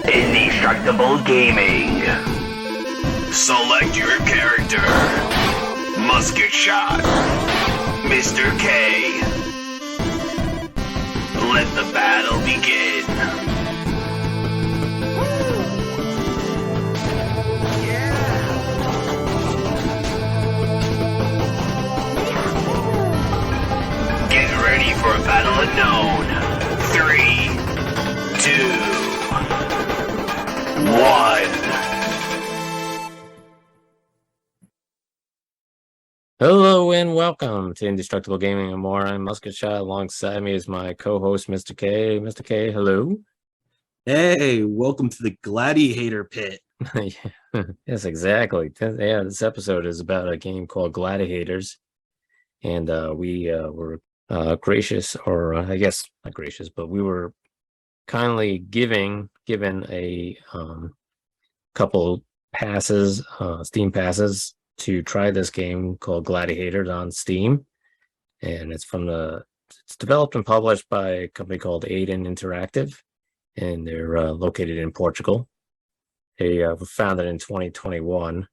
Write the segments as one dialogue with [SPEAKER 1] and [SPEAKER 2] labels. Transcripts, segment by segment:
[SPEAKER 1] Indestructable Gaming. Select your character. Musketshot. Mr. K. Let the battle begin. Get ready for a battle unknown. 3, 2, 1.
[SPEAKER 2] Hello and welcome to Indestructible Gaming and More. I'm Musketshot. Alongside me is my co-host, Mr. K. Mr. K, hello.
[SPEAKER 3] Hey, welcome to the Gladiator pit.
[SPEAKER 2] Yes, exactly. Yeah, this episode is about a game called Gladiators. And we were gracious, or I guess not gracious, but we were kindly given a couple passes, Steam passes, to try this game called Gladiators on Steam. And it's developed and published by a company called INDIEstructable, and they're located in Portugal. They were founded in 2021,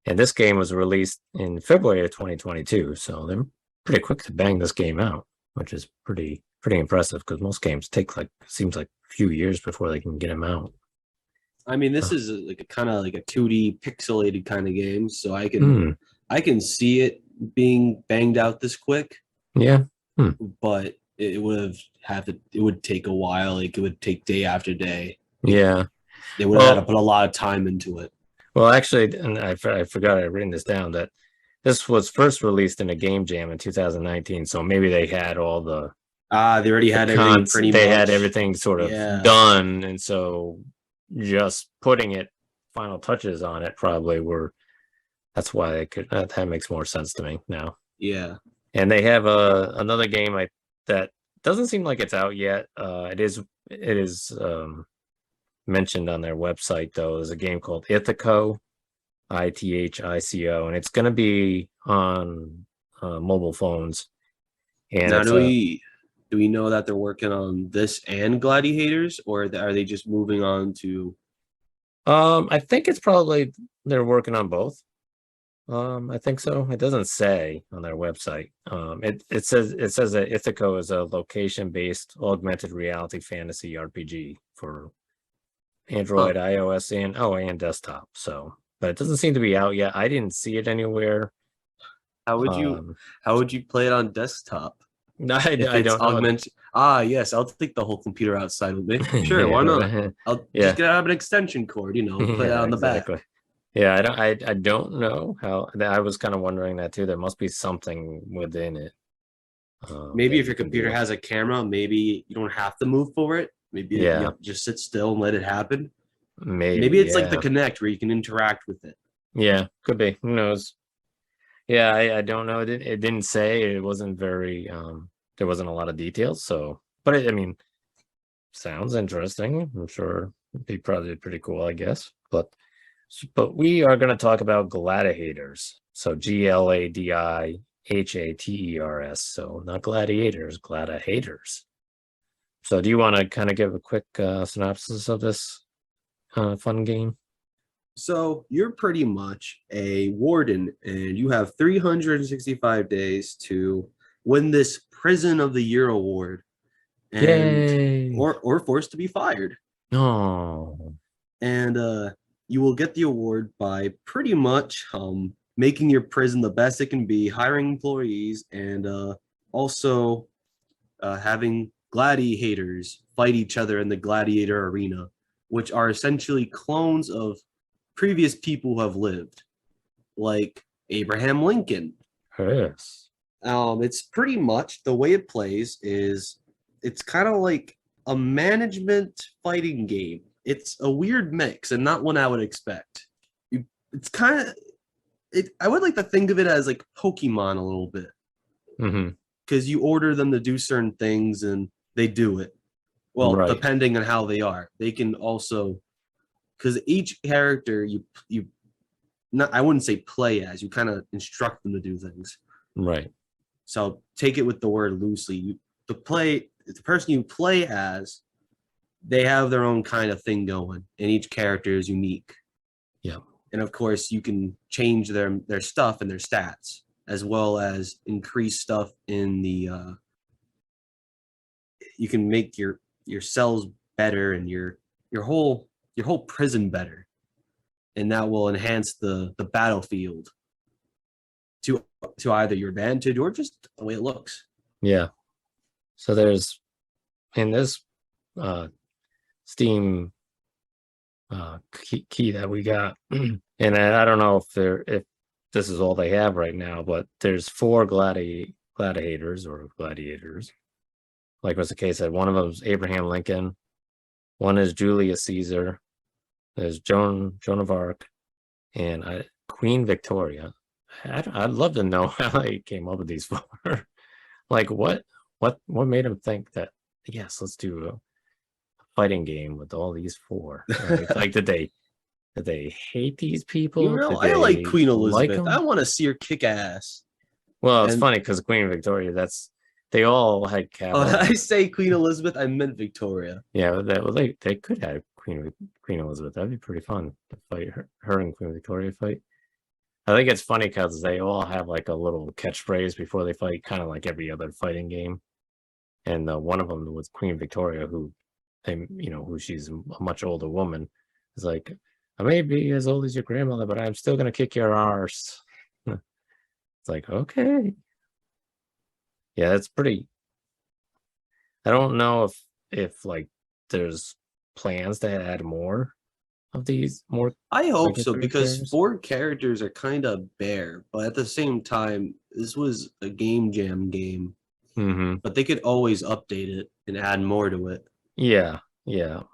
[SPEAKER 2] and this game was released in February of 2022, so they're pretty quick to bang this game out, which is pretty impressive, because most games take seems like a few years before they can get them out.
[SPEAKER 3] I mean, this is like a kind of like a 2D pixelated kind of game, so I can see it being banged out this quick.
[SPEAKER 2] Yeah.
[SPEAKER 3] But it would take a while. Like, it would take day after day.
[SPEAKER 2] Yeah.
[SPEAKER 3] They would have had to put a lot of time into it.
[SPEAKER 2] Well, actually, and I forgot I'd written this down, that this was first released in a game jam in 2019, so maybe they had all the
[SPEAKER 3] they already had everything pretty much.
[SPEAKER 2] They had everything sort of done, and so just putting final touches on it that's why they could. That makes more sense to me now.
[SPEAKER 3] Yeah.
[SPEAKER 2] And they have another game that doesn't seem like it's out yet. It is mentioned on their website, though. There's a game called Ithico, ITHICO, and it's going to be on mobile phones. And
[SPEAKER 3] now, do we know that they're working on this and Gladiators, or are they just moving on to?
[SPEAKER 2] I think it's probably they're working on both. I think so. It doesn't say on their website. It says that Ithico is a location-based augmented reality fantasy RPG for Android, iOS, and desktop. So, but it doesn't seem to be out yet. I didn't see it anywhere.
[SPEAKER 3] How would you play it on desktop?
[SPEAKER 2] No, I don't
[SPEAKER 3] know. Yes, I'll take the whole computer outside with me. Sure, why not? I'll just grab an extension cord, play it on the back.
[SPEAKER 2] Yeah, I don't know how. I was kind of wondering that too. There must be something within it.
[SPEAKER 3] Maybe if your computer has a camera, maybe you don't have to move for it. Maybe you just sit still and let it happen. Maybe it's like the Kinect where you can interact with it.
[SPEAKER 2] Yeah, could be. Who knows? Yeah, I don't know. It didn't say. It wasn't very. There wasn't a lot of details. So, but sounds interesting. I'm sure it'd be probably pretty cool, I guess. But we are going to talk about Gladiators. So GLADIHATERS. So not Gladiators, Gladiators. So do you want to kind of give a quick synopsis of this fun game?
[SPEAKER 3] So you're pretty much a warden, and you have 365 days to win this Prison of the Year award, and or forced to be fired.
[SPEAKER 2] Oh.
[SPEAKER 3] And you will get the award by pretty much making your prison the best it can be, hiring employees, and also having gladiators fight each other in the gladiator arena, which are essentially clones of previous people who have lived, like Abraham Lincoln.
[SPEAKER 2] Yes.
[SPEAKER 3] It's pretty much the way it plays is it's kind of like a management fighting game. It's a weird mix and not one I would expect. It's kind of I would like to think of it as like Pokemon a little bit, because you order them to do certain things and they do it. Well, depending on how they are, they can also, because each character I wouldn't say play as, you kind of instruct them to do things.
[SPEAKER 2] Right.
[SPEAKER 3] So take it with the word loosely. The person you play as, they have their own kind of thing going, and each character is unique.
[SPEAKER 2] Yeah.
[SPEAKER 3] And of course, you can change their stuff and their stats, as well as increase stuff in the. You can make your cells better and your whole prison better, and that will enhance the battlefield to either your advantage or just the way it looks.
[SPEAKER 2] Yeah. So there's in this Steam key that we got, and I don't know if this is all they have right now, but there's 4 gladiators or gladiators. Like was the case that one of them is Abraham Lincoln, one is Julius Caesar, there's Joan of Arc, and Queen Victoria. I'd love to know how they came up with these 4. Like what made them think that yes, let's do a fighting game with all these 4? Like did they hate these people?
[SPEAKER 3] You know, I like Queen Elizabeth. I want to see her kick ass.
[SPEAKER 2] Well, it's funny because Queen Victoria, they all had cavalry.
[SPEAKER 3] I say Queen Elizabeth, I meant Victoria.
[SPEAKER 2] Yeah, they could have Queen Elizabeth. That'd be pretty fun to fight her and Queen Victoria fight. I think it's funny because they all have like a little catchphrase before they fight, kind of like every other fighting game. And one of them was Queen Victoria, who she's a much older woman, is like, I may be as old as your grandmother, but I'm still gonna kick your arse. It's like, okay. Yeah, that's pretty. I don't know if like there's plans to add more of these more.
[SPEAKER 3] I hope so, because
[SPEAKER 2] characters.
[SPEAKER 3] 4 characters are kind of bare, but at the same time, this was a game jam game.
[SPEAKER 2] Mm-hmm.
[SPEAKER 3] But they could always update it and add more to it.
[SPEAKER 2] Yeah.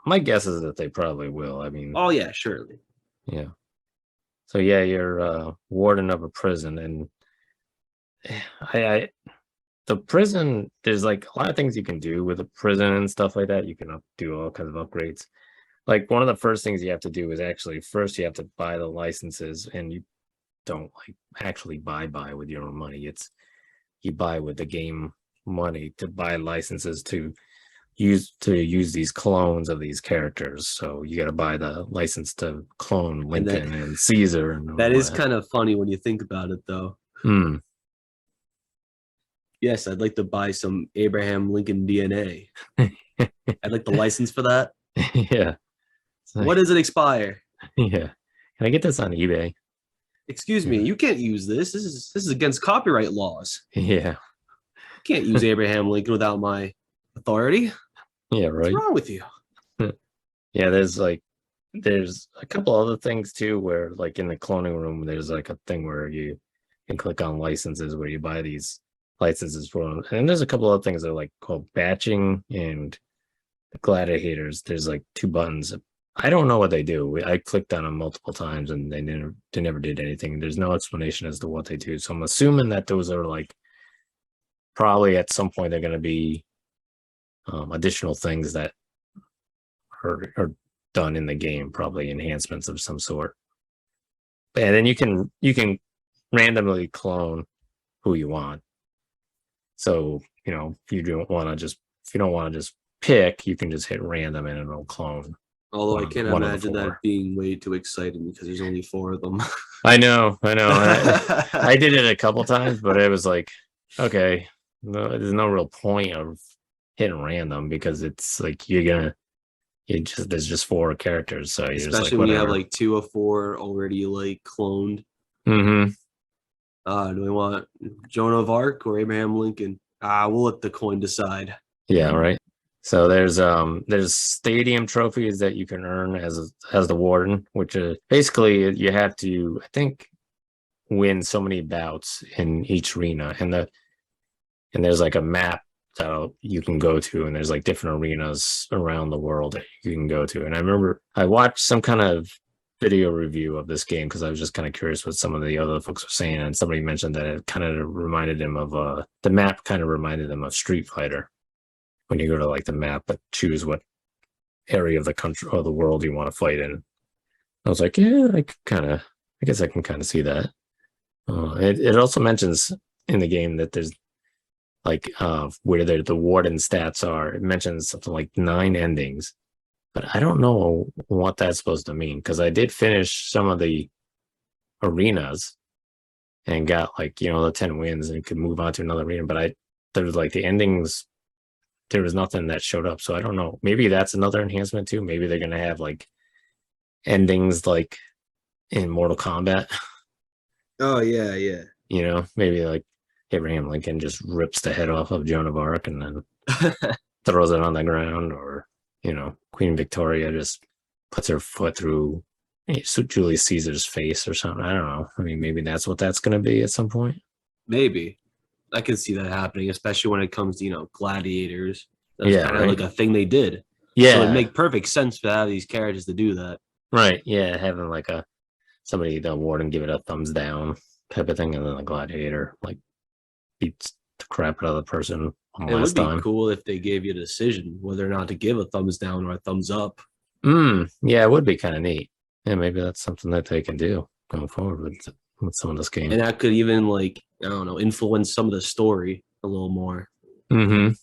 [SPEAKER 2] My guess is that they probably will. I mean,
[SPEAKER 3] oh yeah, surely.
[SPEAKER 2] Yeah. So yeah, you're warden of a prison, and the prison, there's like a lot of things you can do with a prison and stuff like that. You can do all kinds of upgrades. Like one of the first things you have to do is actually first you have to buy the licenses, and you don't like actually buy with your own money. You buy with the game money to buy licenses to use these clones of these characters. So you got to buy the license to clone Lincoln and Caesar. And
[SPEAKER 3] that is kind of funny when you think about it, though. Yes, I'd like to buy some Abraham Lincoln DNA. I'd like the license for that.
[SPEAKER 2] Yeah.
[SPEAKER 3] Like, what does it expire?
[SPEAKER 2] Yeah. Can I get this on eBay?
[SPEAKER 3] Excuse me, you can't use this. This is against copyright laws.
[SPEAKER 2] Yeah.
[SPEAKER 3] You can't use Abraham Lincoln without my authority.
[SPEAKER 2] Yeah, right.
[SPEAKER 3] What's wrong with you?
[SPEAKER 2] Yeah, there's a couple other things too, where like in the cloning room, there's like a thing where you can click on licenses where you buy these licenses for them. And there's a couple other things that are like called batching and the gladiators. There's like 2 buttons. I don't know what they do. I clicked on them multiple times and they never did anything. There's no explanation as to what they do. So I'm assuming that those are like probably at some point they're going to be additional things that are done in the game, probably enhancements of some sort. And then you can randomly clone who you want. So, if you don't want to just pick, you can just hit random and it'll clone.
[SPEAKER 3] Although I can't imagine that being way too exciting because there's only 4 of them.
[SPEAKER 2] I know. I did it a couple times, but it was like, okay, there's no real point of hitting random because it's like there's just 4 characters. So you're
[SPEAKER 3] especially
[SPEAKER 2] just like,
[SPEAKER 3] when you have like 2 of 4 already like cloned.
[SPEAKER 2] Mm-hmm.
[SPEAKER 3] Do we want Joan of Arc or Abraham Lincoln? We'll let the coin decide.
[SPEAKER 2] Yeah, right. So there's stadium trophies that you can earn as the warden, which basically you have to, I think, win so many bouts in each arena, and there's like a map that you can go to, and there's like different arenas around the world that you can go to. And I remember I watched some kind of video review of this game because I was just kind of curious what some of the other folks were saying, and somebody mentioned that it kind of reminded him of the map kind of reminded them of Street Fighter. When you go to like the map, but choose what area of the country or the world you want to fight in. I was like, yeah, I guess I can kind of see that. It also mentions in the game that like where the warden stats are. It mentions something like 9 endings, but I don't know what that's supposed to mean, because I did finish some of the arenas and got like, you know, the 10 wins and could move on to another arena, but there was like the endings, there was nothing that showed up. So I don't know, maybe that's another enhancement too. Maybe they're gonna have like endings like in Mortal Kombat.
[SPEAKER 3] Oh yeah, yeah.
[SPEAKER 2] You know, maybe like Abraham Lincoln just rips the head off of Joan of Arc and then throws it on the ground, or, you know, Queen Victoria just puts her foot through Julius Caesar's face or something. I don't know. I mean, maybe that's what that's going to be at some point.
[SPEAKER 3] Maybe. I could see that happening, especially when it comes to, you know, gladiators. That's
[SPEAKER 2] Yeah,
[SPEAKER 3] kind of
[SPEAKER 2] right.
[SPEAKER 3] like a thing they did.
[SPEAKER 2] Yeah.
[SPEAKER 3] So it'd make perfect sense to have these characters to do that.
[SPEAKER 2] Right. Yeah. Having like somebody, the warden, give it a thumbs down type of thing, and then the gladiator like beats the crap out of the person
[SPEAKER 3] It would
[SPEAKER 2] last
[SPEAKER 3] be
[SPEAKER 2] time.
[SPEAKER 3] cool if they gave you a decision whether or not to give a thumbs down or a thumbs up.
[SPEAKER 2] Yeah, it would be kind of neat. Yeah, maybe that's something that they can do going forward with some of this game.
[SPEAKER 3] And that could even, like, I don't know, influence some of the story a little more.
[SPEAKER 2] Mm-hmm.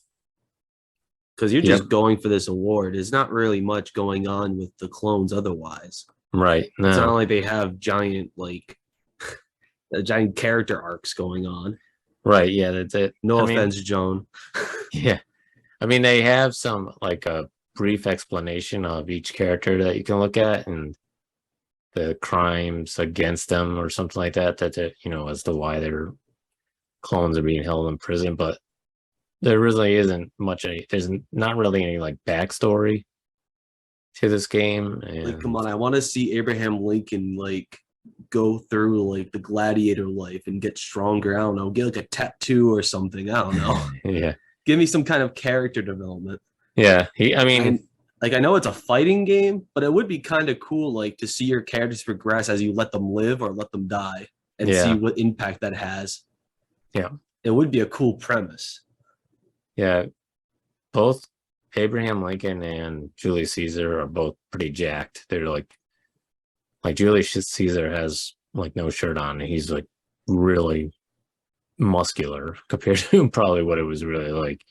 [SPEAKER 3] Because you're just going for this award. There's not really much going on with the clones otherwise.
[SPEAKER 2] Right. No.
[SPEAKER 3] It's not like they have giant, like, giant character arcs going on.
[SPEAKER 2] Right. Yeah, that's it.
[SPEAKER 3] No offense, Joan.
[SPEAKER 2] Yeah. I mean, they have some like a brief explanation of each character that you can look at and the crimes against them or something like that, you know, as to why their clones are being held in prison. But there really isn't much, there's not really any like backstory to this game. And
[SPEAKER 3] like, come on, I want to see Abraham Lincoln like go through like the gladiator life and get stronger. I don't know, get like a tattoo or something. I don't know.
[SPEAKER 2] Yeah.
[SPEAKER 3] Give me some kind of character development.
[SPEAKER 2] Yeah. I
[SPEAKER 3] know it's a fighting game, but it would be kind of cool, like, to see your characters progress as you let them live or let them die and see what impact that has.
[SPEAKER 2] Yeah.
[SPEAKER 3] It would be a cool premise.
[SPEAKER 2] Yeah. Both Abraham Lincoln and Julius Caesar are both pretty jacked. They're like Julius Caesar has like no shirt on. He's like really muscular compared to probably what it was really like.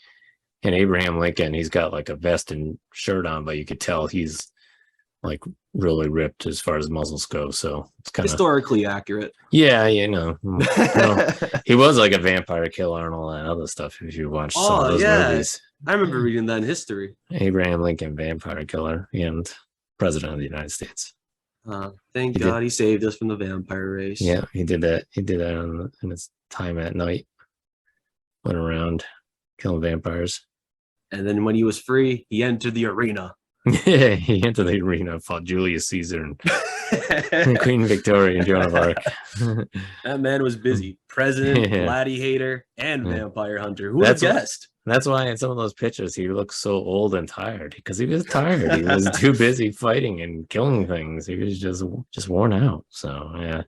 [SPEAKER 2] And Abraham Lincoln, he's got like a vest and shirt on, but you could tell he's like really ripped as far as muscles go. So it's kind of
[SPEAKER 3] historically accurate.
[SPEAKER 2] Yeah, you know. He was like a vampire killer and all that other stuff if you watch some of those movies.
[SPEAKER 3] I remember reading that in history.
[SPEAKER 2] Abraham Lincoln, vampire killer and president of the United States.
[SPEAKER 3] Thank God he saved us from the vampire race.
[SPEAKER 2] Yeah, he did that. He did that in his time at night. Went around killing vampires.
[SPEAKER 3] And then when he was free, he entered the arena.
[SPEAKER 2] Yeah, he entered the arena, fought Julius Caesar and Queen Victoria and Joan of Arc.
[SPEAKER 3] That man was busy. President, gladiator, and vampire hunter. Who would have guessed?
[SPEAKER 2] That's why in some of those pictures he looks so old and tired, because he was tired. He was too busy fighting and killing things. He was just worn out. So yeah,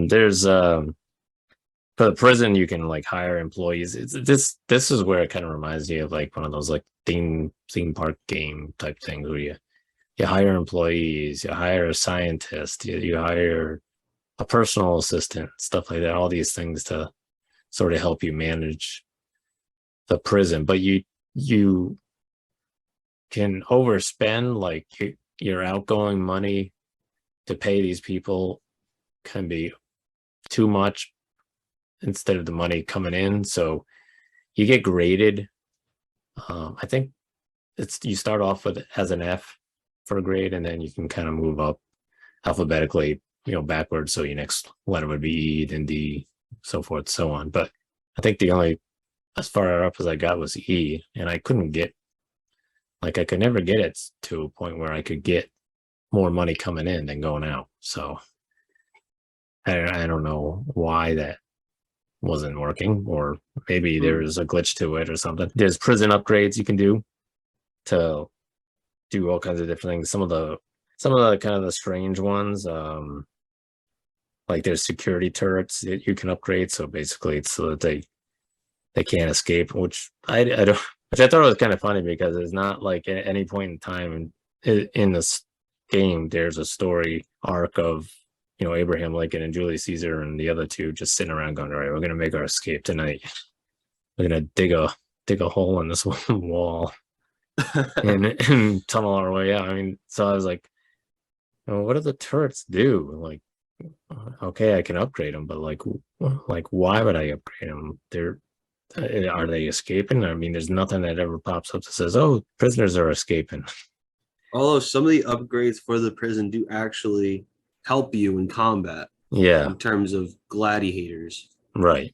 [SPEAKER 2] there's for the prison you can like hire employees. This is where it kind of reminds me of like one of those like theme park game type things where you hire employees, you hire a scientist, you hire a personal assistant, stuff like that. All these things to sort of help you manage the prison, but you can overspend, like your outgoing money to pay these people can be too much instead of the money coming in. So you get graded. I think you start off with as an F for a grade, and then you can kind of move up alphabetically, backwards. So your next letter would be E, then D, so forth, so on. But I think the only as far up as I got was E, and I couldn't get, I could never get it to a point where I could get more money coming in than going out. So I don't know why that wasn't working, or maybe there's a glitch to it or something. There's prison upgrades you can do to do all kinds of different things. Some of the kind of the strange ones, like there's security turrets that you can upgrade. So basically it's so that they can't escape, which I thought was kind of funny, because it's not like at any point in time in this game there's a story arc of Abraham Lincoln and Julius Caesar and the other two just sitting around going, all right, we're going to make our escape tonight. we're gonna dig a hole in this wall and tunnel our way out. I mean, so I was like, well, what do the turrets do? Like, okay, I can upgrade them, but like why would I upgrade them? Are they escaping? I mean, there's nothing that ever pops up that says, "Oh, prisoners are escaping."
[SPEAKER 3] Although some of the upgrades for the prison do actually help you in combat
[SPEAKER 2] Yeah,
[SPEAKER 3] in terms of gladiators.
[SPEAKER 2] right.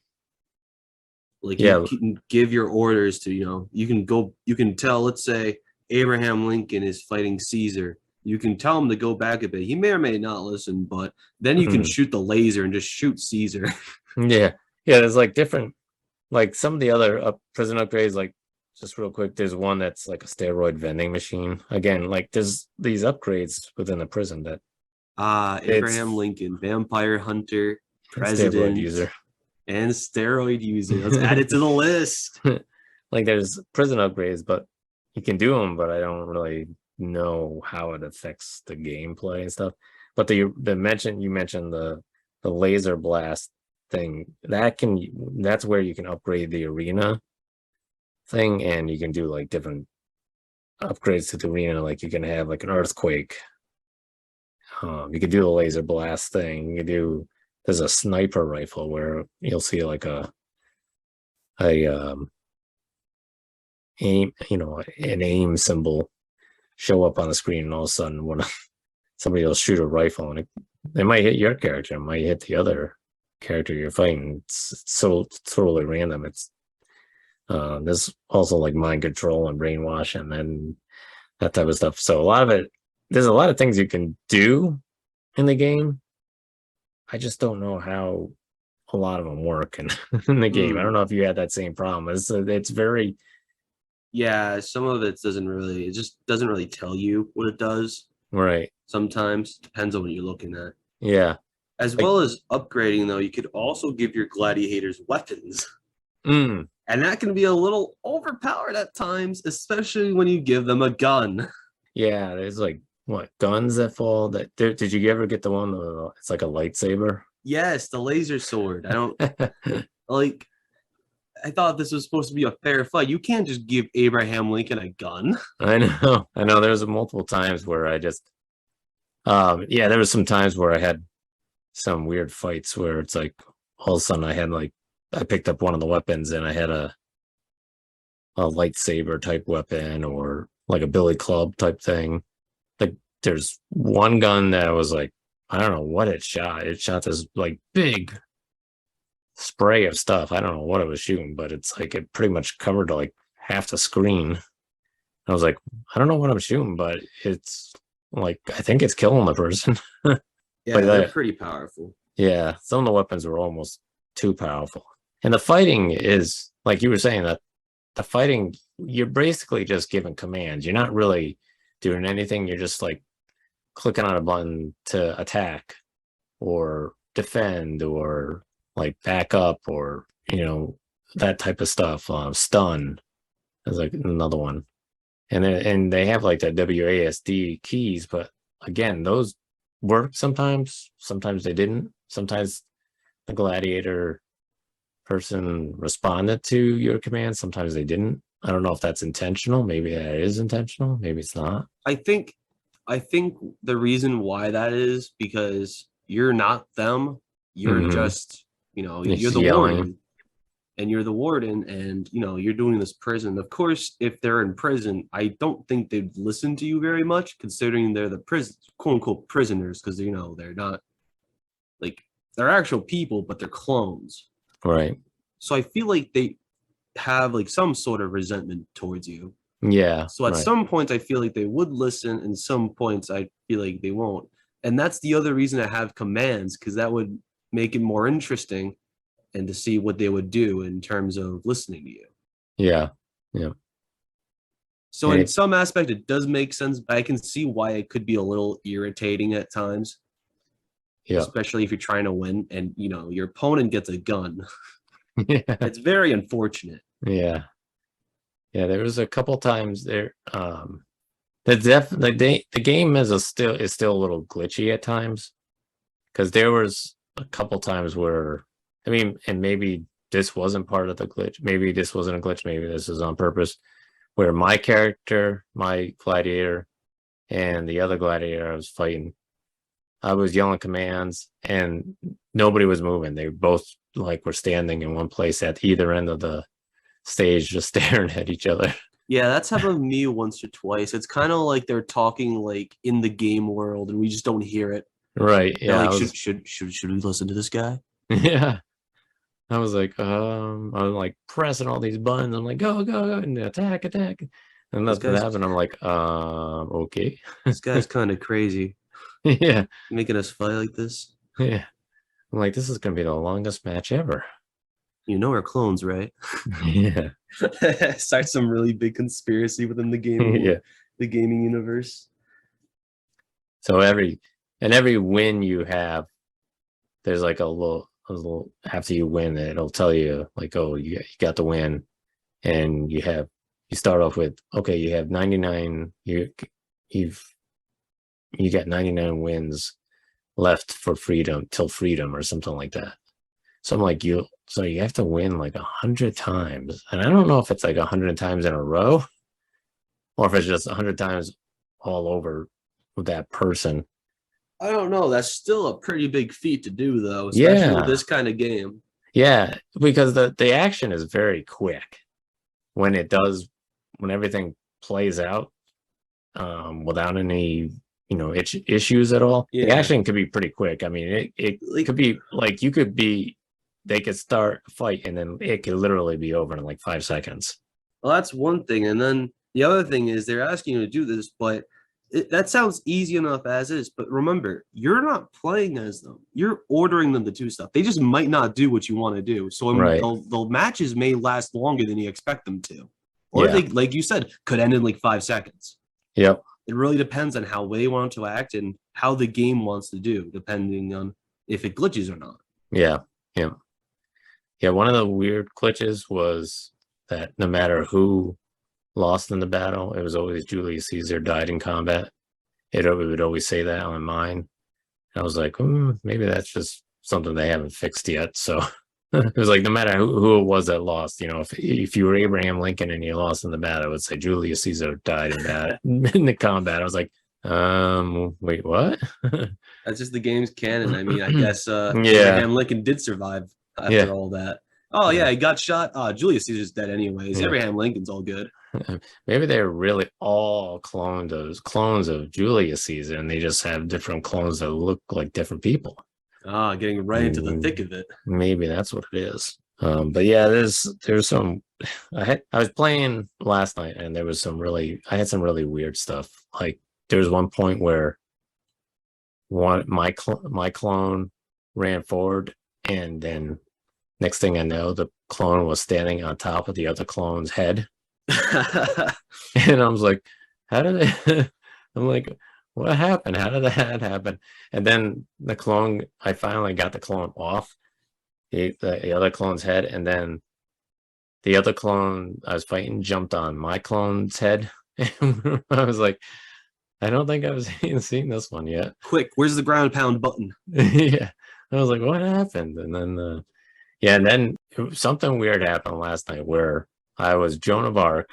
[SPEAKER 3] Like you
[SPEAKER 2] Yeah,
[SPEAKER 3] can give your orders to, you can tell, let's say Abraham Lincoln is fighting Caesar. You can tell him to go back a bit. He may or may not listen, but then you can
[SPEAKER 2] mm,
[SPEAKER 3] shoot the laser and just shoot Caesar.
[SPEAKER 2] yeah, yeah. There's like different, like some of the other prison upgrades. Like just real quick, there's one that's like a steroid vending machine. Again, like there's these upgrades within the prison that it's
[SPEAKER 3] Abraham Lincoln, vampire hunter,
[SPEAKER 2] steroid
[SPEAKER 3] president,
[SPEAKER 2] user.
[SPEAKER 3] and steroid user. Let's add it to the list.
[SPEAKER 2] Like there's prison upgrades, but you can do them, but I don't really know how it affects the gameplay and stuff. But you mentioned the laser blast thing that's where you can upgrade the arena thing, and you can do like different upgrades to the arena. Like you can have like an earthquake. You can do the laser blast thing. There's a sniper rifle where you'll see like a aim, an aim symbol show up on the screen, and all of a sudden somebody will shoot a rifle, and they might hit your character, it might hit the other character you're fighting. It's so totally random. It's there's also like mind control and brainwash and then that type of stuff. So there's a lot of things you can do in the game. I just don't know how a lot of them work in the game. I don't know if you had that same problem. It's very
[SPEAKER 3] Yeah, some of it just doesn't really tell you what it does.
[SPEAKER 2] right.
[SPEAKER 3] Sometimes depends on what you're looking at.
[SPEAKER 2] Yeah.
[SPEAKER 3] As
[SPEAKER 2] Like,
[SPEAKER 3] well as upgrading, though, you could also give your gladiators weapons.
[SPEAKER 2] mm,
[SPEAKER 3] And that can be a little overpowered at times, especially when you give them a gun.
[SPEAKER 2] yeah, there's like what guns that fall. Did you ever get the one? It's like a lightsaber.
[SPEAKER 3] Yes, the laser sword. I don't like. I thought this was supposed to be a fair fight. You can't just give Abraham Lincoln a gun.
[SPEAKER 2] I know. There's multiple times where I just, yeah, there was some times where I had some weird fights where it's like all of a sudden I picked up one of the weapons and I had a lightsaber type weapon or like a billy club type thing. Like there's one gun that was like, I don't know what it shot. It shot this like big spray of stuff. I don't know what it was shooting, but it's like it pretty much covered like half the screen. I was like, I don't know what I'm shooting, but it's like I think it's killing the person.
[SPEAKER 3] Yeah,
[SPEAKER 2] But
[SPEAKER 3] they're pretty powerful.
[SPEAKER 2] yeah, some of the weapons were almost too powerful. And the fighting is like you were saying that the fighting, you're basically just giving commands. You're not really doing anything. You're just like clicking on a button to attack or defend or like back up or that type of stuff. Stun is like another one, and they have like the WASD keys, but again, those work sometimes. Sometimes they didn't. Sometimes the gladiator person responded to your command. Sometimes they didn't. I don't know if that's intentional. Maybe that is intentional. Maybe it's not.
[SPEAKER 3] I think the reason why that is because you're not them. You're
[SPEAKER 2] Mhm.
[SPEAKER 3] just,
[SPEAKER 2] It's
[SPEAKER 3] you're the
[SPEAKER 2] yelling.
[SPEAKER 3] warden. And you're the warden and you're doing this prison. Of course, if they're in prison, I don't think they'd listen to you very much, considering they're the quote unquote prisoners, because they're not like they're actual people, but they're clones.
[SPEAKER 2] Right.
[SPEAKER 3] So I feel like they have like some sort of resentment towards you.
[SPEAKER 2] Yeah.
[SPEAKER 3] So at
[SPEAKER 2] right.
[SPEAKER 3] some points I feel like they would listen, and some points I feel like they won't. And that's the other reason I have commands, because that would make it more interesting and to see what they would do in terms of listening to you.
[SPEAKER 2] Yeah. Yeah.
[SPEAKER 3] So in some aspect, it does make sense, but I can see why it could be a little irritating at times.
[SPEAKER 2] Yeah.
[SPEAKER 3] Especially if you're trying to win and your opponent gets a gun.
[SPEAKER 2] Yeah.
[SPEAKER 3] It's very unfortunate.
[SPEAKER 2] Yeah. Yeah. There was a couple times there. The game is still a little glitchy at times, because there was a couple times where and maybe this wasn't part of the glitch. Maybe this wasn't a glitch. Maybe this is on purpose. Where my character, my gladiator, and the other gladiator I was fighting, I was yelling commands and nobody was moving. They both like were standing in one place at either end of the stage, just staring at each other.
[SPEAKER 3] Yeah, that's happened with me once or twice. It's kind of like they're talking like in the game world, and we just don't hear it.
[SPEAKER 2] Right.
[SPEAKER 3] They're
[SPEAKER 2] Yeah.
[SPEAKER 3] like, should we listen to this guy?
[SPEAKER 2] Yeah. I was like, I'm like pressing all these buttons. I'm like, go, go, go, and attack, attack. And nothing happened. I'm like, okay.
[SPEAKER 3] This guy's kind of crazy.
[SPEAKER 2] Yeah.
[SPEAKER 3] Making us fight like this.
[SPEAKER 2] Yeah. I'm like, this is gonna be the longest match ever.
[SPEAKER 3] You know we're clones, right?
[SPEAKER 2] Yeah.
[SPEAKER 3] Start some really big conspiracy within the game.
[SPEAKER 2] Yeah.
[SPEAKER 3] The gaming universe.
[SPEAKER 2] So every win you have, there's like a little after you win, it'll tell you like, oh, you got the win, and you start off with, okay, you have 99. You've got 99 wins left for till freedom or something like that. So I'm like, so you have to win like 100 times, and I don't know if it's like 100 times in a row, or if it's just 100 times all over with that person.
[SPEAKER 3] I don't know. That's still a pretty big feat to do, though, especially with this kind of game.
[SPEAKER 2] Yeah, because the action is very quick when everything plays out without any issues at all.
[SPEAKER 3] Yeah.
[SPEAKER 2] The action could be pretty quick. I mean, it could be like they could start a fight and then it could literally be over in like 5 seconds.
[SPEAKER 3] Well, that's one thing, and then the other thing is they're asking you to do this, but that sounds easy enough as is, but remember, you're not playing as them. You're ordering them to do stuff. They just might not do what you want to do. So
[SPEAKER 2] Right.
[SPEAKER 3] the matches may last longer than you expect them to. Or they, like you said, could end in like 5 seconds.
[SPEAKER 2] Yep.
[SPEAKER 3] It really depends on how they want to act and how the game wants to do, depending on if it glitches or not.
[SPEAKER 2] Yeah. Yeah. Yeah. One of the weird glitches was that no matter who lost in the battle, it was always Julius Caesar died in combat. It would always say that on mine. I was like, maybe that's just something they haven't fixed yet. So it was like, no matter who it was that lost, if you were Abraham Lincoln and you lost in the battle, it would say Julius Caesar died in the combat. I was like, wait, what?
[SPEAKER 3] That's just the game's canon. I mean, I guess
[SPEAKER 2] Yeah.
[SPEAKER 3] Abraham Lincoln did survive after all that. Oh yeah, he got shot. Julius Caesar's dead anyways.
[SPEAKER 2] Yeah.
[SPEAKER 3] Abraham Lincoln's all good.
[SPEAKER 2] Maybe they're really all clones of Julius Caesar, and they just have different clones that look like different people.
[SPEAKER 3] Getting right into the thick of it.
[SPEAKER 2] Maybe that's what it is. But yeah, there's some. I was playing last night, and I had some really weird stuff. Like there was one point where my clone ran forward, and then next thing I know, the clone was standing on top of the other clone's head. And I was like, how did they? I'm like, what happened? How did that happen? And then I finally got the clone off the other clone's head, and then the other clone I was fighting jumped on my clone's head. And I was like, I don't think I've seen this one yet.
[SPEAKER 3] Quick, where's the ground pound button?
[SPEAKER 2] Yeah, I was like, what happened? And then and then something weird happened last night where I was Joan of Arc,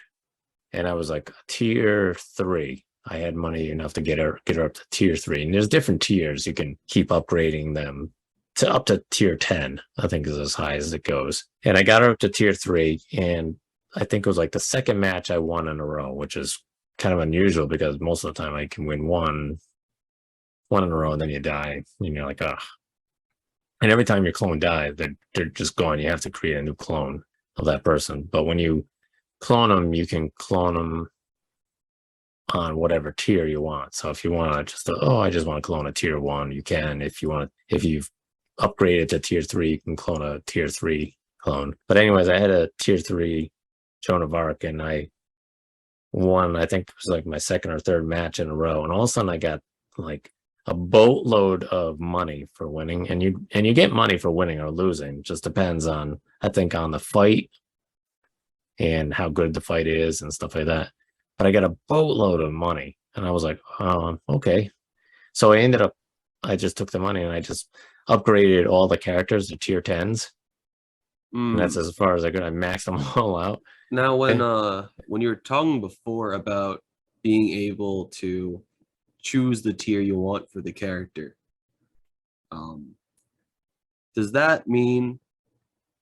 [SPEAKER 2] and I was like tier 3. I had money enough to get her up to tier 3. And there's different tiers. You can keep upgrading them to up to tier 10, I think is as high as it goes. And I got her up to tier 3, and I think it was like the second match I won in a row, which is kind of unusual because most of the time I can win one in a row and then you die. And you're like, ugh. And every time your clone dies, they're just gone. You have to create a new clone of that person. But when you clone them, you can clone them on whatever tier you want. So if you want to I just want to clone a tier 1, you can. If you've upgraded to tier 3, you can clone a tier 3 clone. But anyways, I had a tier 3 Joan of Arc, and I won, I think it was like my second or third match in a row. And all of a sudden I got like a boatload of money for winning, and you get money for winning or losing. It just depends on, I think, on the fight and how good the fight is and stuff like that. But I got a boatload of money, and I was like, okay. So I just took the money and I just upgraded all the characters to tier 10s. And that's
[SPEAKER 3] Mm.
[SPEAKER 2] as far as I could. I maxed them all out.
[SPEAKER 3] Now, when you were talking before about being able to choose the tier you want for the character, um, does that mean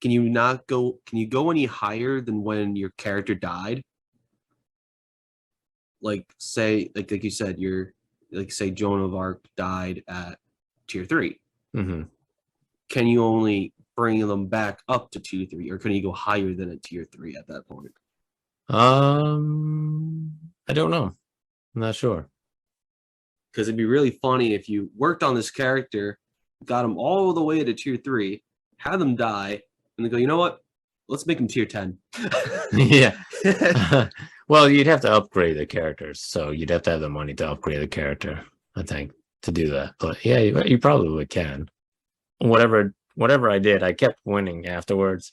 [SPEAKER 3] can you not go? Can you go any higher than when your character died? Like say, like you said, you're like say Joan of Arc died at tier 3.
[SPEAKER 2] Hmm.
[SPEAKER 3] Can you only bring them back up to tier 3, or can you go higher than a tier 3 at that point?
[SPEAKER 2] I don't know. I'm not sure.
[SPEAKER 3] Because it'd be really funny if you worked on this character, got them all the way to tier 3, had them die, and then go, you know what? Let's make them tier 10.
[SPEAKER 2] Yeah. Well, you'd have to upgrade the characters, so you'd have to have the money to upgrade the character, I think, to do that. But yeah, you probably can. Whatever I did, I kept winning afterwards,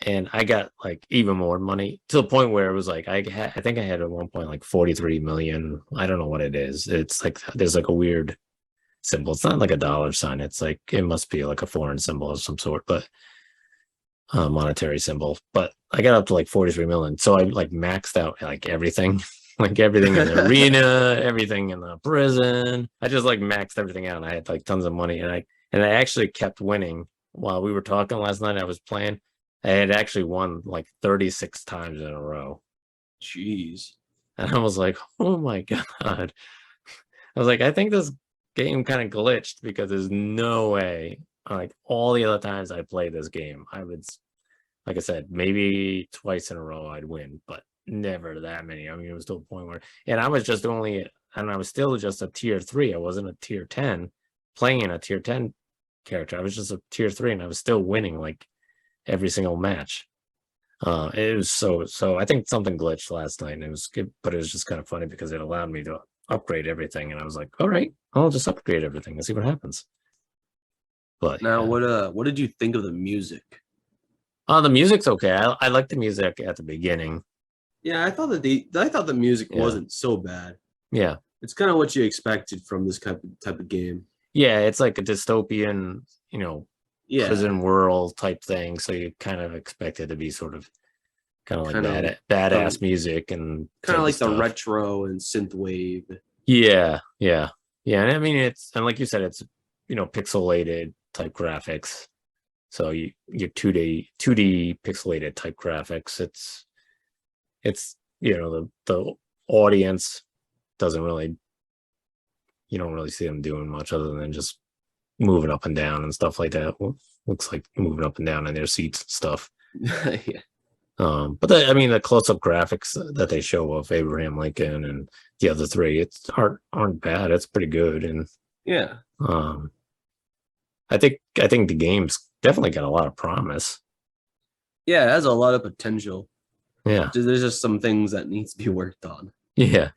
[SPEAKER 2] and I got like even more money to the point where it was like I think I had at one point like 43 million. I don't know what it is. It's like there's like a weird symbol. It's not like a dollar sign. It's like it must be like a foreign symbol of some sort, but monetary symbol. But I got up to like 43 million, so I like maxed out like everything. Like everything in the arena, everything in the prison. I just like maxed everything out, and I had like tons of money, and I actually kept winning while we were talking last night. I was playing. I had actually won like 36 times in a row.
[SPEAKER 3] Jeez.
[SPEAKER 2] And I was like, oh my God. I was like, I think this game kind of glitched, because there's no way, like all the other times I played this game, I would, like I said, maybe twice in a row I'd win, but never that many. I mean, it was to a point where, and I was just only, and I was still just a tier 3. I wasn't a tier 10 playing a tier 10 character. I was just a tier 3, and I was still winning like every single match. It was so I think something glitched last night, and it was good, but it was just kind of funny because it allowed me to upgrade everything, and I was like, all right, I'll just upgrade everything and see what happens. But
[SPEAKER 3] Now,
[SPEAKER 2] yeah.
[SPEAKER 3] what did you think of the music?
[SPEAKER 2] The music's okay. I like the music at the beginning.
[SPEAKER 3] Yeah, I thought the music
[SPEAKER 2] Yeah.
[SPEAKER 3] wasn't so bad.
[SPEAKER 2] Yeah.
[SPEAKER 3] It's kind of what you expected from this type of game.
[SPEAKER 2] Yeah, it's like a dystopian,
[SPEAKER 3] Yeah,
[SPEAKER 2] prison world type thing. So you kind of expect it to be sort of kind of like
[SPEAKER 3] Kinda
[SPEAKER 2] badass music and
[SPEAKER 3] kind of like the
[SPEAKER 2] stuff.
[SPEAKER 3] retro and synth wave.
[SPEAKER 2] Yeah. And I mean, and like you said, it's pixelated type graphics. So you 2D pixelated type graphics. It's the audience doesn't really, you don't really see them doing much other than just moving up and down and stuff like that. Well, looks like moving up and down in their seats and stuff.
[SPEAKER 3] Yeah.
[SPEAKER 2] But the close-up graphics that they show of Abraham Lincoln and the other 3, aren't bad. It's pretty good, and
[SPEAKER 3] Yeah.
[SPEAKER 2] I think the game's definitely got a lot of promise.
[SPEAKER 3] Yeah, it has a lot of potential.
[SPEAKER 2] Yeah.
[SPEAKER 3] There's just some things that needs to be worked on.
[SPEAKER 2] Yeah.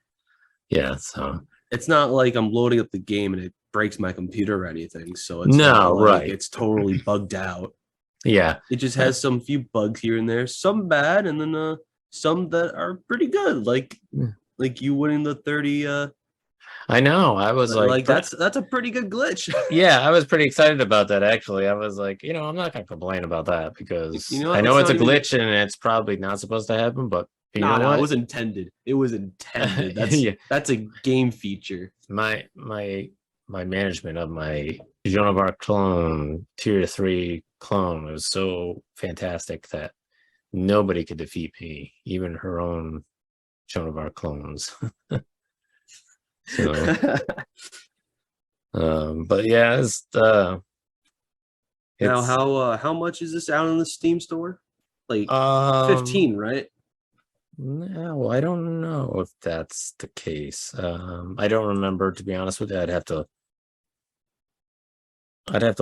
[SPEAKER 2] So
[SPEAKER 3] It's not like I'm loading up the game and it breaks my computer or anything. So it's
[SPEAKER 2] No,
[SPEAKER 3] not like
[SPEAKER 2] right.
[SPEAKER 3] it's totally bugged out.
[SPEAKER 2] yeah.
[SPEAKER 3] It just has some few bugs here and there, some bad, and then some that are pretty good. Like you winning the 30.
[SPEAKER 2] I know. I was like
[SPEAKER 3] that's a pretty good glitch.
[SPEAKER 2] Yeah, I was pretty excited about that, actually. I was like, I'm not gonna complain about that, because I know it's a glitch and it's probably not supposed to happen, but you know what?
[SPEAKER 3] It was intended. It was intended. That's
[SPEAKER 2] Yeah.
[SPEAKER 3] that's a game feature.
[SPEAKER 2] My management of my Joan of Arc clone, tier 3 clone, was so fantastic that nobody could defeat me, even her own Joan of Arc clones. So but yeah, it's
[SPEAKER 3] Now, how much is this out in the Steam store? Like 15, right?
[SPEAKER 2] No, I don't know if that's the case. I don't remember, to be honest with you. I'd have to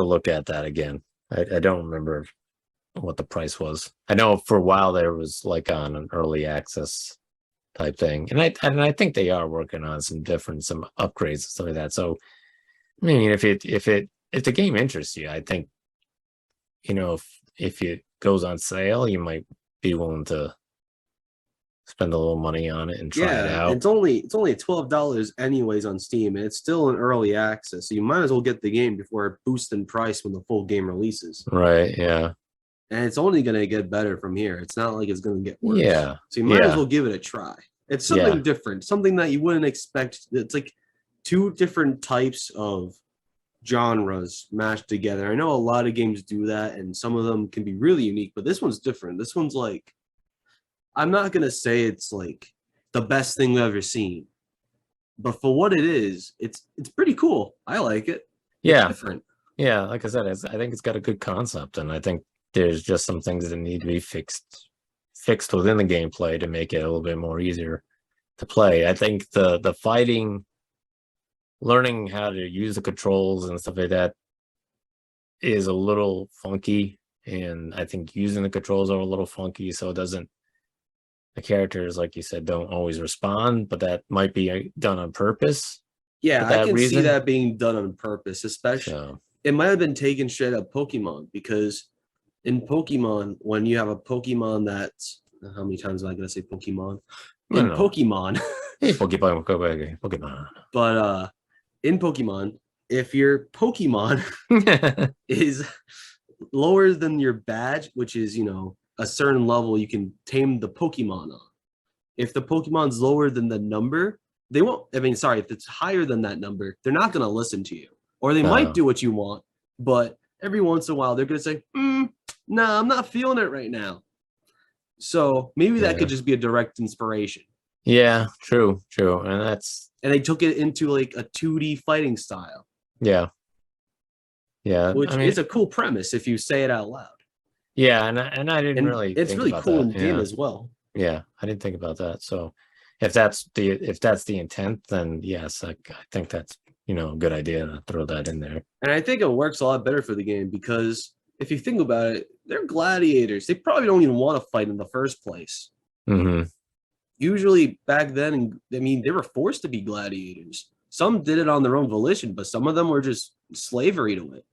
[SPEAKER 2] look at that again. I don't remember what the price was. I know for a while there was like on an early access type thing, and I think they are working on some upgrades and stuff like that. So I mean, if the game interests you, I think if it goes on sale, you might be willing to spend a little money on it and try it out.
[SPEAKER 3] It's only $12 anyways on Steam, and it's still in early access, so you might as well get the game before it boosts in price when the full game releases.
[SPEAKER 2] Right? Yeah.
[SPEAKER 3] and it's only going to get better from here. It's not like it's going to get worse.
[SPEAKER 2] Yeah.
[SPEAKER 3] So you might as
[SPEAKER 2] Yeah.
[SPEAKER 3] well give it a try. It's something
[SPEAKER 2] Yeah.
[SPEAKER 3] different, something that you wouldn't expect. It's like two different types of genres mashed together. I know a lot of games do that, and some of them can be really unique, but this one's different. This one's like, I'm not going to say it's like the best thing we've ever seen, but for what it is, it's pretty cool. I like it. It's
[SPEAKER 2] Yeah.
[SPEAKER 3] different.
[SPEAKER 2] Yeah. Like I said, I think it's got a good concept, and I think there's just some things that need to be fixed within the gameplay to make it a little bit more easier to play. I think the fighting, learning how to use the controls and stuff like that is a little funky, and I think using the controls are a little funky, so it doesn't, the characters, like you said, don't always respond, but that might be done on purpose.
[SPEAKER 3] Yeah,
[SPEAKER 2] for that
[SPEAKER 3] I can see
[SPEAKER 2] reason.
[SPEAKER 3] that being done on purpose, especially
[SPEAKER 2] So
[SPEAKER 3] it might have been taken straight up Pokemon, because in Pokemon, when you have a Pokemon that's, how many times am I gonna say Pokemon?
[SPEAKER 2] I
[SPEAKER 3] In
[SPEAKER 2] don't know.
[SPEAKER 3] Pokemon,
[SPEAKER 2] Hey, Pokemon.
[SPEAKER 3] but in Pokemon, if your Pokemon is lower than your badge, which is, you know, a certain level you can tame the Pokemon on. If the Pokemon's lower than the number, they won't, I mean, sorry, if it's higher than that number, they're not going to listen to you. Or they might do what you want, but every once in a while they're going to say, nah, I'm not feeling it right now. So maybe that could just be a direct inspiration.
[SPEAKER 2] Yeah, true. And
[SPEAKER 3] they took it into like a 2D fighting style.
[SPEAKER 2] Yeah.
[SPEAKER 3] Which is a cool premise if you say it out loud.
[SPEAKER 2] Yeah, and I didn't really.
[SPEAKER 3] It's
[SPEAKER 2] think
[SPEAKER 3] really
[SPEAKER 2] about
[SPEAKER 3] cool
[SPEAKER 2] that.
[SPEAKER 3] in game as well.
[SPEAKER 2] Yeah, I didn't think about that. So if that's the intent, then yes, I think that's, you know, a good idea to throw that in there.
[SPEAKER 3] And I think it works a lot better for the game, because if you think about it, they're gladiators. They probably don't even want to fight in the first place.
[SPEAKER 2] Mm-hmm.
[SPEAKER 3] Usually back then, I mean, they were forced to be gladiators. Some did it on their own volition, but some of them were just slavery to it.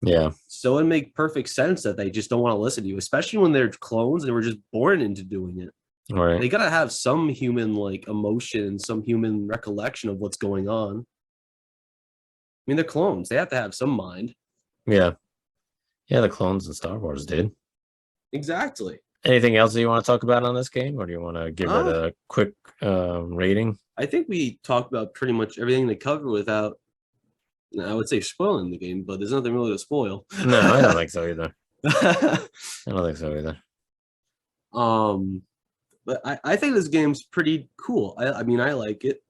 [SPEAKER 2] Yeah.
[SPEAKER 3] So it makes perfect sense that they just don't want to listen to you, especially when they're clones and they were just born into doing it.
[SPEAKER 2] All right.
[SPEAKER 3] They gotta have some human like emotion, some human recollection of what's going on. I mean, they're clones. They have to have some mind.
[SPEAKER 2] Yeah. Yeah, the clones in Star Wars did.
[SPEAKER 3] Exactly.
[SPEAKER 2] Anything else that you want to talk about on this game, or do you want to give it a quick rating?
[SPEAKER 3] I think we talked about pretty much everything they cover without, I would say, spoiling the game, but there's nothing really to spoil.
[SPEAKER 2] No, I don't think so either. I don't think so either.
[SPEAKER 3] But I think this game's pretty cool. I mean, I like it.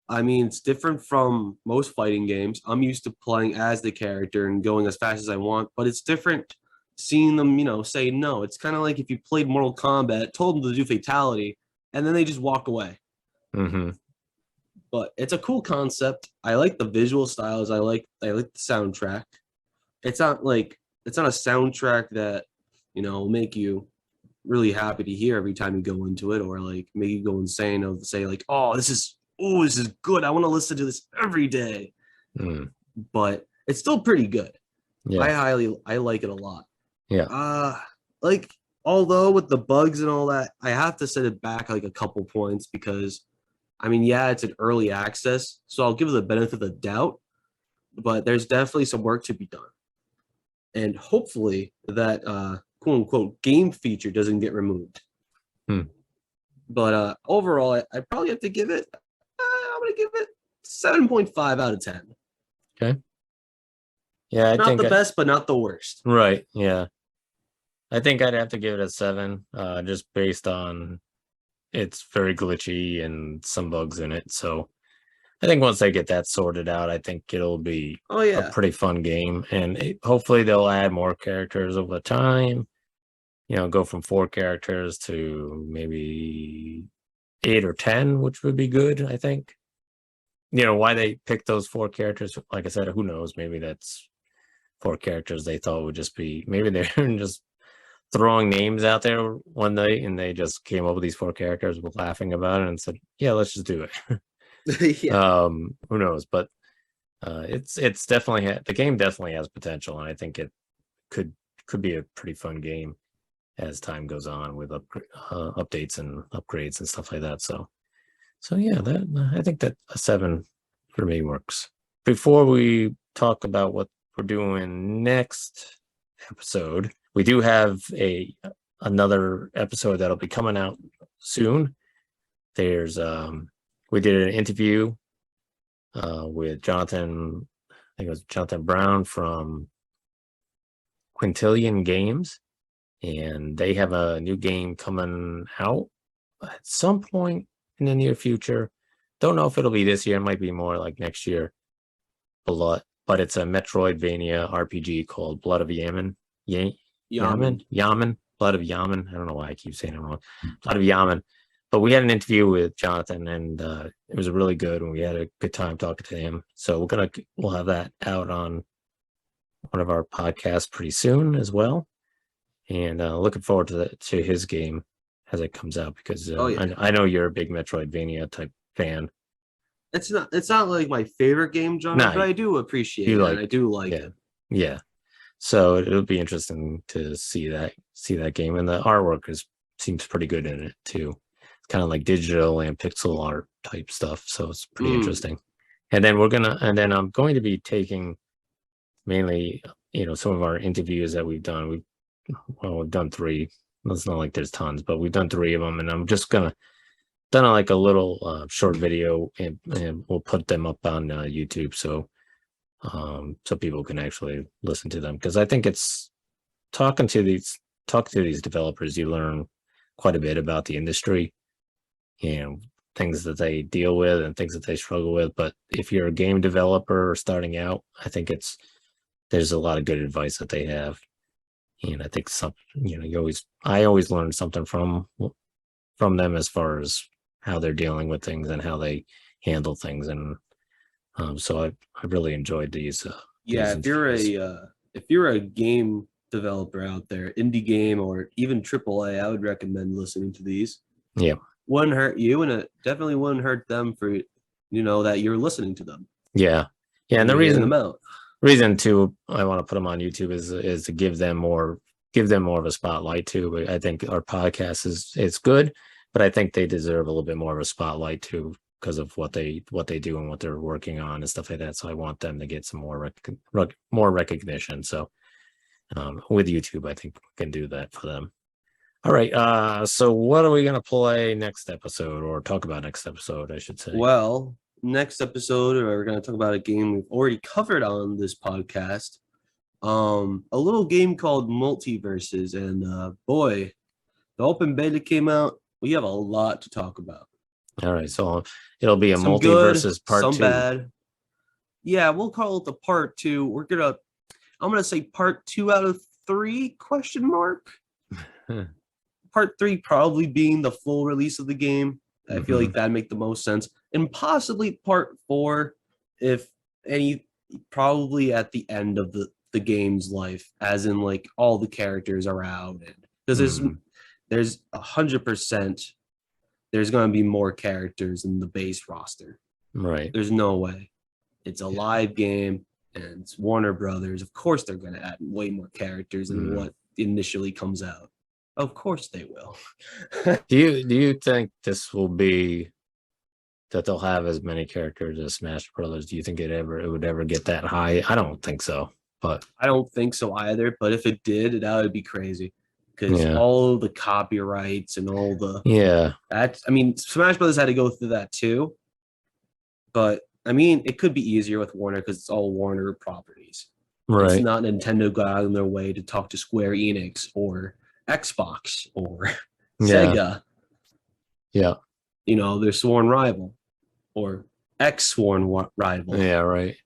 [SPEAKER 3] I mean, it's different from most fighting games. I'm used to playing as the character and going as fast as I want, but it's different seeing them, you know, say no. It's kind of like if you played Mortal Kombat, told them to do fatality, and then they just walk away.
[SPEAKER 2] Mm-hmm.
[SPEAKER 3] But it's a cool concept. I like the visual styles. I like the soundtrack. It's not a soundtrack that, you know, will make you really happy to hear every time you go into it, or like make you go insane of say like, this is good. I want to listen to this every day. But it's still pretty good. Yeah. I like it a lot.
[SPEAKER 2] Yeah.
[SPEAKER 3] Like, although with the bugs and all that, I have to set it back like a couple points, because I mean, yeah, it's an early access, so I'll give it the benefit of the doubt, but there's definitely some work to be done. And hopefully that quote unquote game feature doesn't get removed. But overall, I probably have to give it, I'm going to give it 7.5 out of 10.
[SPEAKER 2] Okay. Yeah,
[SPEAKER 3] not the best, but not the worst.
[SPEAKER 2] Right. Yeah. I think I'd have to give it a 7, just based on it's very glitchy and some bugs in it. So I think once they get that sorted out, I think it'll be a pretty fun game. And hopefully they'll add more characters over time. You know, go from 4 characters to maybe 8 or 10, which would be good, I think. You know, why they picked those 4 characters, like I said, who knows? Maybe that's 4 characters they thought would just be, maybe they're just throwing names out there one night and they just came up with these 4 characters, were laughing about it and said, yeah, let's just do it. Who knows? But it's definitely, the game definitely has potential, and I think it could be a pretty fun game as time goes on with updates and upgrades and stuff like that. So yeah, I think that a 7 for me works. Before we talk about what we're doing next episode, we do have another episode that'll be coming out soon. There's we did an interview with Jonathan, I think it was Jonathan Brown from Quintillion Games, and they have a new game coming out at some point in the near future. Don't know if it'll be this year. It might be more like next year. But it's a Metroidvania RPG called Blood of Yaman. Yaman. Blood of Yaman. I don't know why I keep saying it wrong. Blood of Yaman. But we had an interview with Jonathan, and it was really good, and we had a good time talking to him. So we'll have that out on one of our podcasts pretty soon as well. And looking forward to his game as it comes out, because I know you're a big Metroidvania type fan.
[SPEAKER 3] It's not like my favorite game genre, but I do appreciate it. I do like it.
[SPEAKER 2] Yeah. So it'll be interesting to see that game, and the artwork seems pretty good in it too. It's kind of like digital and pixel art type stuff, so it's pretty interesting. And then I'm going to be taking mainly, some of our interviews that we've done. We've done 3. It's not like there's tons, but we've done 3 of them, and I'm just gonna done like a little short video, and we'll put them up on YouTube, so people can actually listen to them, because I think it's talking to these developers, you learn quite a bit about the industry and things that they deal with and things that they struggle with. But if you're a game developer or starting out, I think there's a lot of good advice that they have, and I think I always learn something from them as far as how they're dealing with things and how they handle things, and so I really enjoyed these.
[SPEAKER 3] If you're a game developer out there, indie game or even AAA, I would recommend listening to these.
[SPEAKER 2] Yeah,
[SPEAKER 3] wouldn't hurt you, and it definitely wouldn't hurt them for that you're listening to them.
[SPEAKER 2] Yeah, and the reason too I want to put them on YouTube is to give them more of a spotlight too. I think our podcast is good, but I think they deserve a little bit more of a spotlight too, because of what they do and what they're working on and stuff like that. So I want them to get some more recognition. So with YouTube, I think we can do that for them. All right. So what are we going to play next episode, or talk about next episode, I should say?
[SPEAKER 3] Well, next episode, we're going to talk about a game we've already covered on this podcast. A little game called Multiverses, and boy, the open beta came out. We have a lot to talk about.
[SPEAKER 2] All right, so it'll be a Multiverses part 2.
[SPEAKER 3] Some bad. Yeah, we'll call it the part 2. I'm gonna say part 2 out of 3 ? Part 3 probably being the full release of the game. I feel like that'd make the most sense, and possibly part 4, if any, probably at the end of the game's life, as in like all the characters are out, and because there's 100%. There's going to be more characters in the base roster.
[SPEAKER 2] Right.
[SPEAKER 3] There's no way. It's a live game, and it's Warner Brothers. Of course, they're going to add way more characters than what initially comes out. Of course, they will.
[SPEAKER 2] Do you think this will be that they'll have as many characters as Smash Brothers? Do you think it would ever get that high? I don't think so. But
[SPEAKER 3] I don't think so either. But if it did, that would be crazy. Because all the copyrights and all the Smash Brothers had to go through that too. But I mean, it could be easier with Warner because it's all Warner properties. Right. It's not Nintendo got out of their way to talk to Square Enix or Xbox or Sega.
[SPEAKER 2] Yeah.
[SPEAKER 3] Their sworn rival or ex-sworn rival.
[SPEAKER 2] Yeah, right.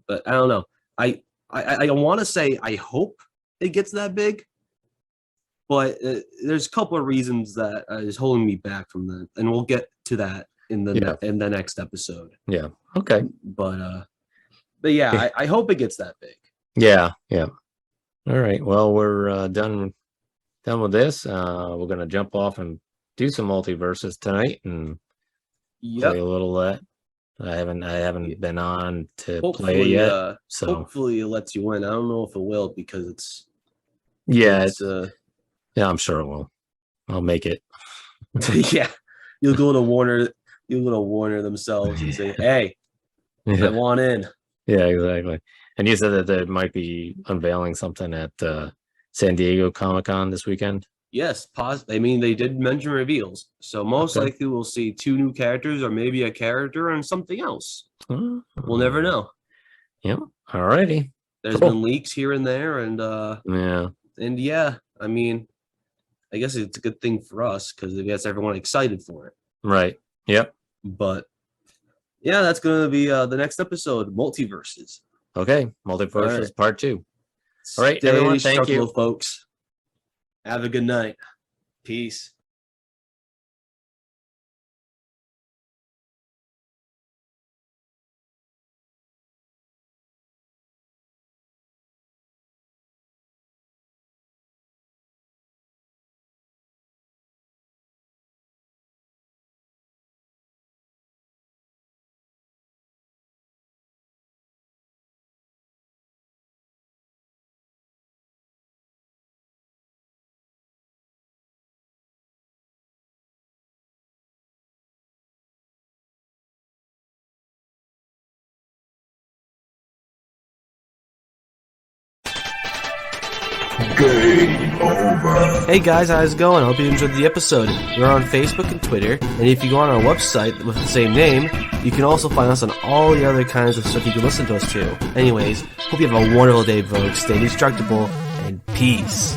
[SPEAKER 3] But I don't know. I want to say I hope it gets that big. But there's a couple of reasons that is holding me back from that, and we'll get to that in the next episode.
[SPEAKER 2] Yeah. Okay.
[SPEAKER 3] But yeah, I hope it gets that big.
[SPEAKER 2] Yeah. Yeah. All right. Well, we're done with this. We're gonna jump off and do some Multiverses tonight and play a little of that. I haven't been on to play it yet. So
[SPEAKER 3] hopefully it lets you win. I don't know if it will because it's
[SPEAKER 2] yeah, I'm sure it will. I'll make it.
[SPEAKER 3] Yeah. You'll go to Warner themselves and say, hey, I want in.
[SPEAKER 2] Yeah, exactly. And you said that they might be unveiling something at San Diego Comic-Con this weekend?
[SPEAKER 3] Yes, I mean, they did mention reveals, so most
[SPEAKER 2] Okay.
[SPEAKER 3] likely we'll see 2 new characters, or maybe a character and something else.
[SPEAKER 2] Oh,
[SPEAKER 3] We'll never know.
[SPEAKER 2] Yep. Alrighty.
[SPEAKER 3] There's
[SPEAKER 2] Cool.
[SPEAKER 3] been leaks here and there, and yeah, I mean, I guess it's a good thing for us because it gets everyone excited for it.
[SPEAKER 2] Right. Yep.
[SPEAKER 3] But yeah, that's going to be the next episode, Multiverses.
[SPEAKER 2] Okay. Multiverses
[SPEAKER 3] right.
[SPEAKER 2] Part 2. All right,
[SPEAKER 3] Stay
[SPEAKER 2] everyone. Thank you.
[SPEAKER 3] indestructible, folks. Have a good night. Peace.
[SPEAKER 4] Game over.
[SPEAKER 5] Hey guys, how's it going? I hope you enjoyed the episode. We're on Facebook and Twitter, and if you go on our website with the same name, you can also find us on all the other kinds of stuff you can listen to us to. Anyways, hope you have a wonderful day, folks. Stay indestructible, and peace.